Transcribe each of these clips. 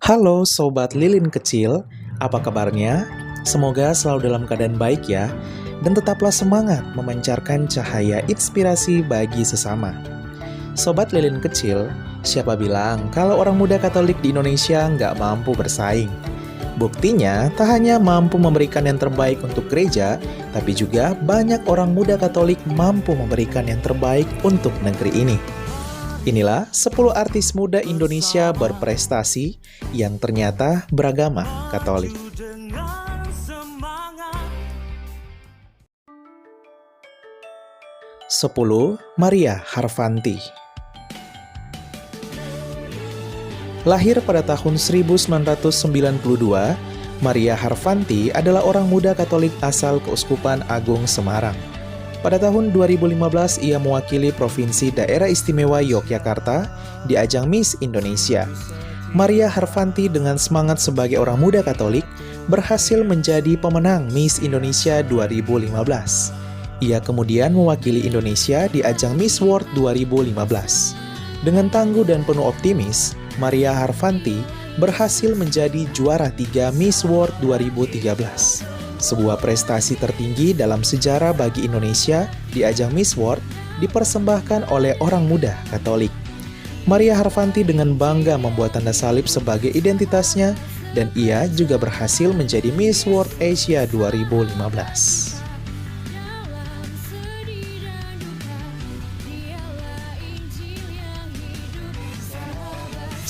Halo Sobat Lilin Kecil, apa kabarnya? Semoga selalu dalam keadaan baik ya, dan tetaplah semangat memancarkan cahaya inspirasi bagi sesama. Sobat Lilin Kecil, siapa bilang kalau orang muda Katolik di Indonesia nggak mampu bersaing? Buktinya, tak hanya mampu memberikan yang terbaik untuk gereja, tapi juga banyak orang muda Katolik mampu memberikan yang terbaik untuk negeri ini. Inilah 10 artis muda Indonesia berprestasi yang ternyata beragama Katolik. 10. Maria Harfanti. Lahir pada tahun 1992, Maria Harfanti adalah orang muda Katolik asal Keuskupan Agung Semarang. Pada tahun 2015, ia mewakili Provinsi Daerah Istimewa Yogyakarta di ajang Miss Indonesia. Maria Harfanti dengan semangat sebagai orang muda Katolik berhasil menjadi pemenang Miss Indonesia 2015. Ia kemudian mewakili Indonesia di ajang Miss World 2015. Dengan tangguh dan penuh optimis, Maria Harfanti berhasil menjadi juara 3 Miss World 2013. Sebuah prestasi tertinggi dalam sejarah bagi Indonesia di ajang Miss World dipersembahkan oleh orang muda Katolik. Maria Harfanti dengan bangga membuat tanda salib sebagai identitasnya dan ia juga berhasil menjadi Miss World Asia 2015.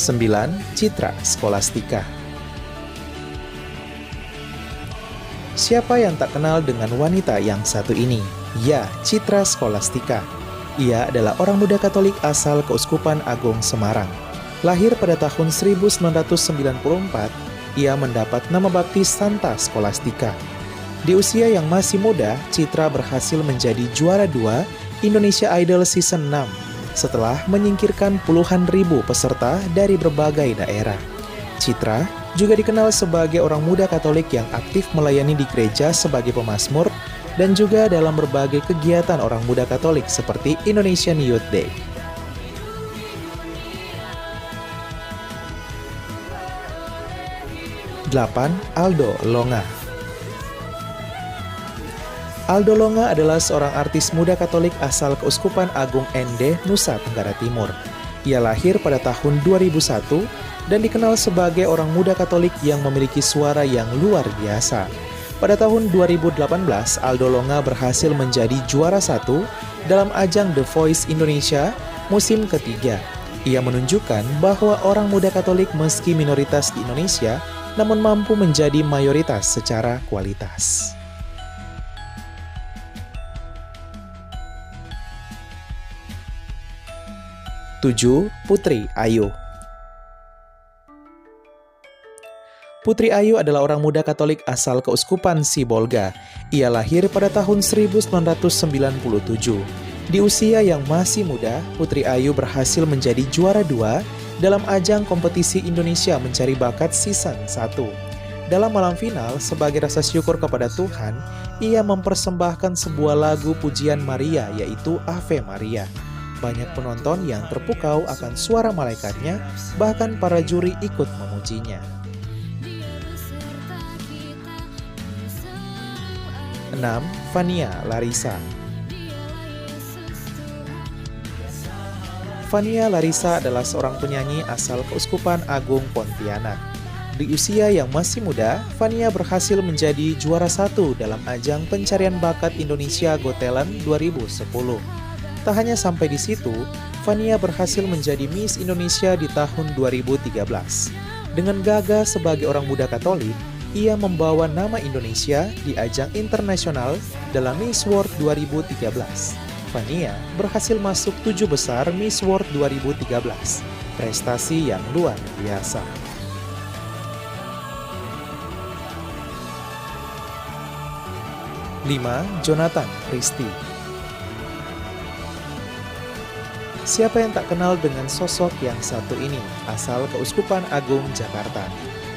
Sembilan, Citra Scholastika. Siapa yang tak kenal dengan wanita yang satu ini? Ya, Citra Scholastika. Ia adalah orang muda Katolik asal Keuskupan Agung Semarang. Lahir pada tahun 1994, ia mendapat nama baptis Santa Scholastika. Di usia yang masih muda, Citra berhasil menjadi juara 2 Indonesia Idol Season 6 setelah menyingkirkan puluhan ribu peserta dari berbagai daerah. Citra juga dikenal sebagai orang muda Katolik yang aktif melayani di gereja sebagai pemazmur dan juga dalam berbagai kegiatan orang muda Katolik seperti Indonesian Youth Day. 8. Aldo Longa. Aldo Longa adalah seorang artis muda Katolik asal Keuskupan Agung Ende, Nusa Tenggara Timur. Ia lahir pada tahun 2001 dan dikenal sebagai orang muda Katolik yang memiliki suara yang luar biasa. Pada tahun 2018, Aldo Longa berhasil menjadi juara 1 dalam ajang The Voice Indonesia musim ketiga. Ia menunjukkan bahwa orang muda Katolik meski minoritas di Indonesia, namun mampu menjadi mayoritas secara kualitas. 7. Putri Ayu. Putri Ayu adalah orang muda Katolik asal Keuskupan Sibolga. Ia lahir pada tahun 1997. Di usia yang masih muda, Putri Ayu berhasil menjadi juara 2 dalam ajang kompetisi Indonesia Mencari Bakat Season 1. Dalam malam final, sebagai rasa syukur kepada Tuhan, ia mempersembahkan sebuah lagu pujian Maria, yaitu Ave Maria. Banyak penonton yang terpukau akan suara malaikatnya, bahkan para juri ikut memujinya. 6. Fania Larissa. Fania Larissa adalah seorang penyanyi asal Keuskupan Agung Pontianak. Di usia yang masih muda, Fania berhasil menjadi juara 1 dalam ajang pencarian bakat Indonesia Got Talent 2010. Tak hanya sampai di situ, Fania berhasil menjadi Miss Indonesia di tahun 2013. Dengan gagah sebagai orang muda Katolik, ia membawa nama Indonesia di ajang internasional dalam Miss World 2013. Fania berhasil masuk 7 besar Miss World 2013. Prestasi yang luar biasa. 5. Jonathan Christie. Siapa yang tak kenal dengan sosok yang satu ini, asal Keuskupan Agung Jakarta.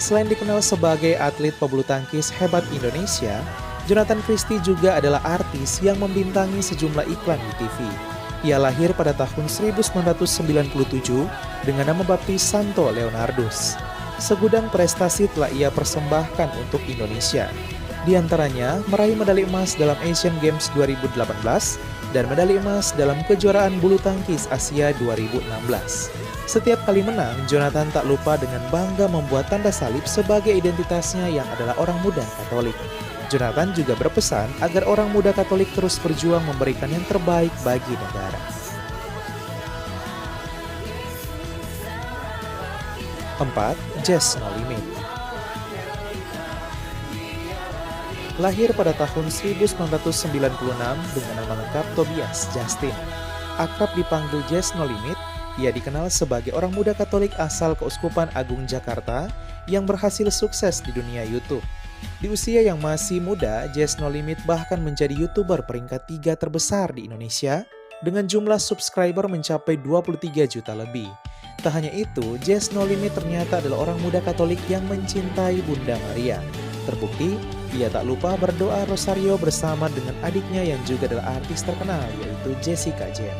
Selain dikenal sebagai atlet pebulu tangkis hebat Indonesia, Jonathan Christie juga adalah artis yang membintangi sejumlah iklan di TV. Ia lahir pada tahun 1997 dengan nama baptis Santo Leonardus. Segudang prestasi telah ia persembahkan untuk Indonesia. Di antaranya meraih medali emas dalam Asian Games 2018 dan medali emas dalam kejuaraan bulu tangkis Asia 2016. Setiap kali menang, Jonathan tak lupa dengan bangga membuat tanda salib sebagai identitasnya yang adalah orang muda Katolik. Jonathan juga berpesan agar orang muda Katolik terus berjuang memberikan yang terbaik bagi negara. 4. Jazz No Limit. Lahir pada tahun 1996 dengan nama lengkap Tobias Justin. Akrab dipanggil Jazz No Limit, ia dikenal sebagai orang muda Katolik asal Keuskupan Agung Jakarta yang berhasil sukses di dunia YouTube. Di usia yang masih muda, Jazz No Limit bahkan menjadi YouTuber peringkat 3 terbesar di Indonesia dengan jumlah subscriber mencapai 23 juta lebih. Tak hanya itu, Jazz No Limit ternyata adalah orang muda Katolik yang mencintai Bunda Maria. Terbukti, ia tak lupa berdoa rosario bersama dengan adiknya yang juga adalah artis terkenal, yaitu Jessica Jen.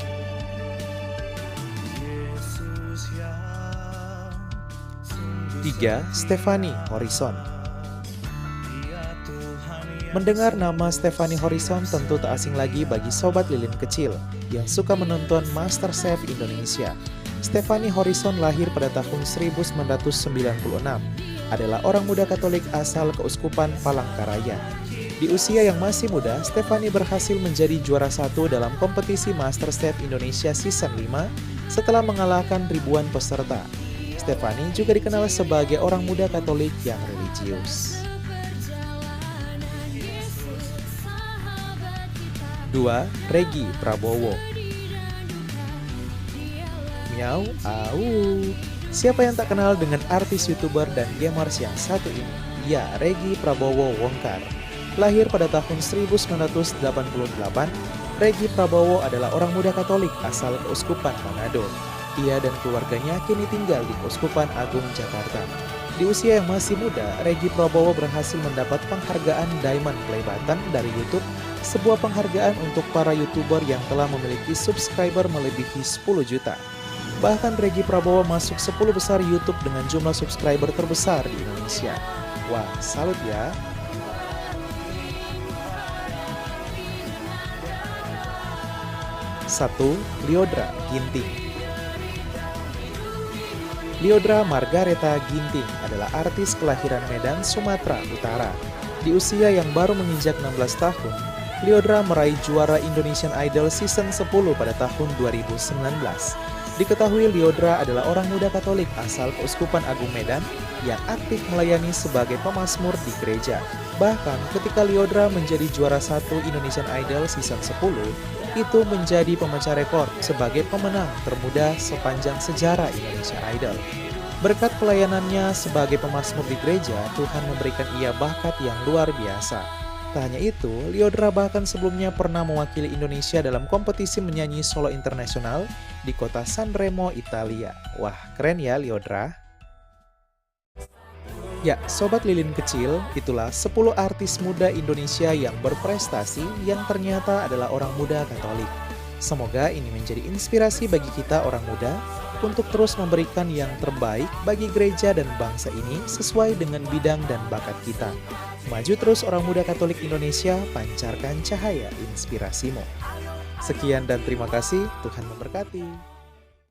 3. Stephanie Horizon. Mendengar nama Stephanie Horizon tentu tak asing lagi bagi sobat lilin kecil yang suka menonton MasterChef Indonesia. Stephanie Horizon lahir pada tahun 1996, adalah orang muda Katolik asal Keuskupan Palangkaraya. Di usia yang masih muda, Stephanie berhasil menjadi juara 1 dalam kompetisi MasterChef Indonesia Season 5 setelah mengalahkan ribuan peserta. Stephanie juga dikenal sebagai orang muda Katolik yang religius. 2. Regi Prabowo. Miau, au. Siapa yang tak kenal dengan artis YouTuber dan gamers yang satu ini? Ya, Regi Prabowo Wongkar. Lahir pada tahun 1988, Regi Prabowo adalah orang muda Katolik asal Keuskupan Manado. Ia dan keluarganya kini tinggal di Keuskupan Agung Jakarta. Di usia yang masih muda, Regi Prabowo berhasil mendapat penghargaan Diamond Play Button dari YouTube, sebuah penghargaan untuk para YouTuber yang telah memiliki subscriber melebihi 10 juta. Bahkan Regi Prabowo masuk 10 besar YouTube dengan jumlah subscriber terbesar di Indonesia. Wah, salut ya. 1. Lyodra Ginting. Lyodra Margareta Ginting adalah artis kelahiran Medan, Sumatera Utara. Di usia yang baru menginjak 16 tahun, Lyodra meraih juara Indonesian Idol Season 10 pada tahun 2019. Diketahui Lyodra adalah orang muda Katolik asal Keuskupan Agung Medan yang aktif melayani sebagai pemazmur di gereja. Bahkan ketika Lyodra menjadi juara 1 Indonesian Idol Season 10, itu menjadi pemecah rekor sebagai pemenang termuda sepanjang sejarah Indonesia Idol. Berkat pelayanannya sebagai pemazmur di gereja, Tuhan memberikan ia bakat yang luar biasa. Tak hanya itu, Lyodra bahkan sebelumnya pernah mewakili Indonesia dalam kompetisi menyanyi solo internasional di kota Sanremo, Italia. Wah, keren ya Lyodra. Ya, Sobat Lilin Kecil, itulah 10 artis muda Indonesia yang berprestasi yang ternyata adalah orang muda Katolik. Semoga ini menjadi inspirasi bagi kita orang muda untuk terus memberikan yang terbaik bagi gereja dan bangsa ini sesuai dengan bidang dan bakat kita. Maju terus orang muda Katolik Indonesia, pancarkan cahaya inspirasimu. Sekian dan terima kasih, Tuhan memberkati.